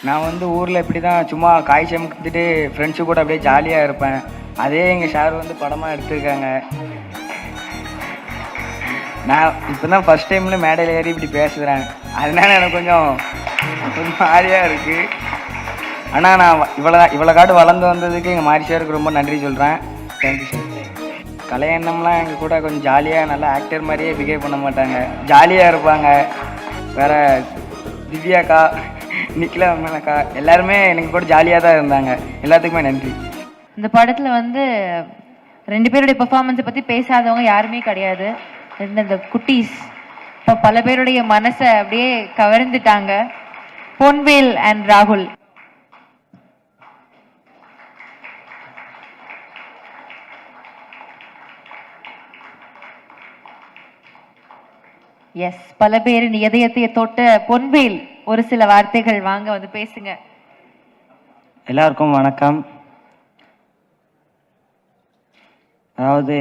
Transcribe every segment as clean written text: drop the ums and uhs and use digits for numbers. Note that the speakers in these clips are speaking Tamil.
நான் வந்து ஊரில் இப்படி தான் சும்மா காய் சமைத்துட்டு ஃப்ரெண்ட்ஸு கூட அப்படியே ஜாலியாக இருப்பேன். அதே எங்கள் சார் வந்து படமாக எடுத்திருக்காங்க. நான் இப்போ தான் ஃபஸ்ட் டைமில் மேடையில் ஏறி இப்படி பேசுகிறேன். அதனால எனக்கு கொஞ்சம் மாதிரியாக இருக்குது. ஆனால் நான் இவ்வளோ காடு வளர்ந்து வந்ததுக்கு எங்கள் மாரி சாருக்கு ரொம்ப நன்றி சொல்கிறேன். Thank you sir. கலையண்ணம்லாம் எங்கள் கூட கொஞ்சம் ஜாலியாக நல்லா ஆக்டர் மாதிரியே பிஹேவ் பண்ண மாட்டாங்க, ஜாலியாக இருப்பாங்க. வேறு திவ்யாக்கா, நிக்கிலா மேனக்கா எல்லாருமே எனக்கு கூட ஜாலியாக தான் இருந்தாங்க. எல்லாத்துக்குமே நன்றி. இந்த படத்தில் வந்து 2 பேருடைய பெர்ஃபார்மன்ஸை பற்றி பேசாதவங்க யாருமே கிடையாது. இந்த குட்டீஸ் இப்போ பல பேருடைய மனசை அப்படியே கவர்ந்துட்டாங்க. பொன்வேல் அண்ட் ராகுல். எஸ், பல பேரின் இதயத்தை தொட்ட பொன்வேல் ஒரு சில வார்த்தைகள் வாங்க வந்து பேசுங்க. எல்லாருக்கும் வணக்கம். அதாவது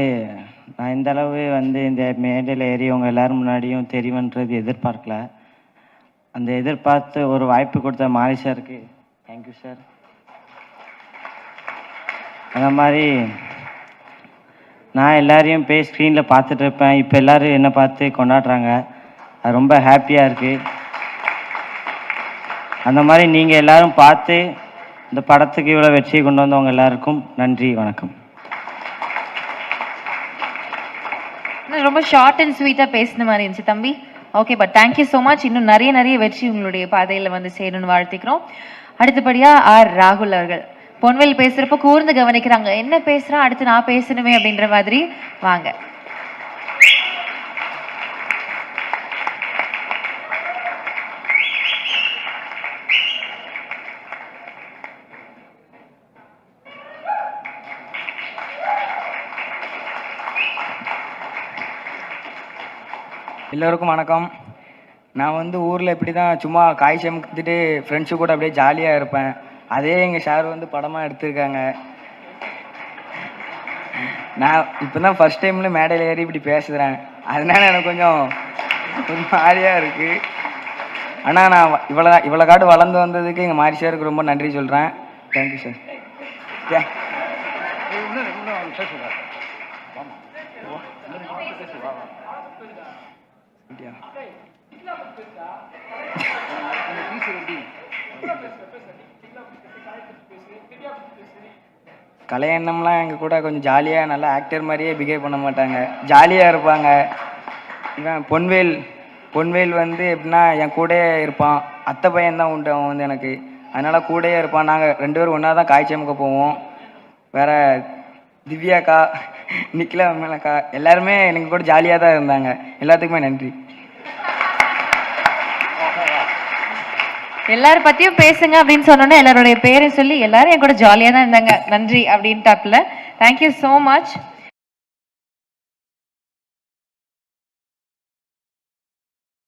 நான் இந்த அளவு வந்து இந்த மேடையில் ஏறி உங்கள் எல்லோரும் முன்னாடியும் தெரியுன்றது எதிர்பார்க்கல. அந்த எதிர்பார்த்து ஒரு வாய்ப்பு கொடுத்த மாரி சாருக்கு தேங்க்யூ சார். அந்த மாதிரி நான் எல்லாரையும் போய் ஸ்க்ரீனில் பார்த்துட்டு இருப்பேன். இப்போ எல்லோரும் என்னை பார்த்து கொண்டாடுறாங்க. அது ரொம்ப ஹாப்பியாக இருக்குது. அந்த மாதிரி நீங்கள் எல்லோரும் பார்த்து இந்த படத்துக்கு இவ்வளோ வெற்றியை கொண்டு வந்தவங்க எல்லாருக்கும் நன்றி, வணக்கம். ரொம்ப ஷார்ட் அண்ட் ஸ்வீட்டாக பேசின மாதிரி இருந்துச்சு தம்பி. Okay, but thank you so much. இன்னும் நிறைய வெற்றி உங்களுடைய பாதையில் வந்து சேரணும்னு வாழ்த்திக்கிறோம். அடுத்தபடியாக ஆர் ராகுல் அவர்கள். பொன்வேல் பேசுகிறப்ப கூர்ந்து கவனிக்கிறாங்க, என்ன பேசுகிறான், அடுத்து நான் பேசணுமே அப்படின்ற மாதிரி. வாங்க. எல்லோருக்கும் வணக்கம். நான் வந்து ஊரில் இப்படி தான் சும்மா காய் சமைத்துட்டு ஃப்ரெண்ட்ஸு கூட அப்படியே ஜாலியாக இருப்பேன். அதே எங்கள் சார் வந்து படமாக எடுத்திருக்காங்க. நான் இப்போ தான் ஃபஸ்ட் டைமில் மேடையில் ஏறி இப்படி பேசுகிறேன். அதனால எனக்கு கொஞ்சம் மாதிரியாக இருக்குது. ஆனால் நான் இவ்வளோ காடு வளர்ந்து வந்ததுக்கு எங்கள் மாரி சாருக்கு ரொம்ப நன்றி சொல்கிறேன். Thank you sir. கலையண்ணம்லாம் எங்கள் கூட கொஞ்சம் ஜாலியாக நல்லா ஆக்டர் மாதிரியே பிஹேவ் பண்ண மாட்டாங்க, ஜாலியாக இருப்பாங்க. இவன் பொன்வேல் வந்து எப்படின்னா என் கூடயே இருப்பான். அத்தை பையன் தான் உண்டு அவன் வந்து எனக்கு. அதனால் கூடயே இருப்பான். நாங்கள் 2 பேரும் ஒன்றா தான் காய் சமைக்க போவோம். வேறு திவ்யாக்கா, நிக்கிலா மேனக்கா எல்லாருமே எனக்கு கூட ஜாலியாக தான் இருந்தாங்க. எல்லாத்துக்குமே நன்றி. எல்லாரும் பத்தியும் பேசுங்க அப்படின்னு சொன்னோன்னா எல்லாருடைய பேரை சொல்லி எல்லாரும் என் கூட ஜாலியாக தான் இருந்தாங்க, நன்றி அப்படின்ட்டாப்புல. Thank you so much.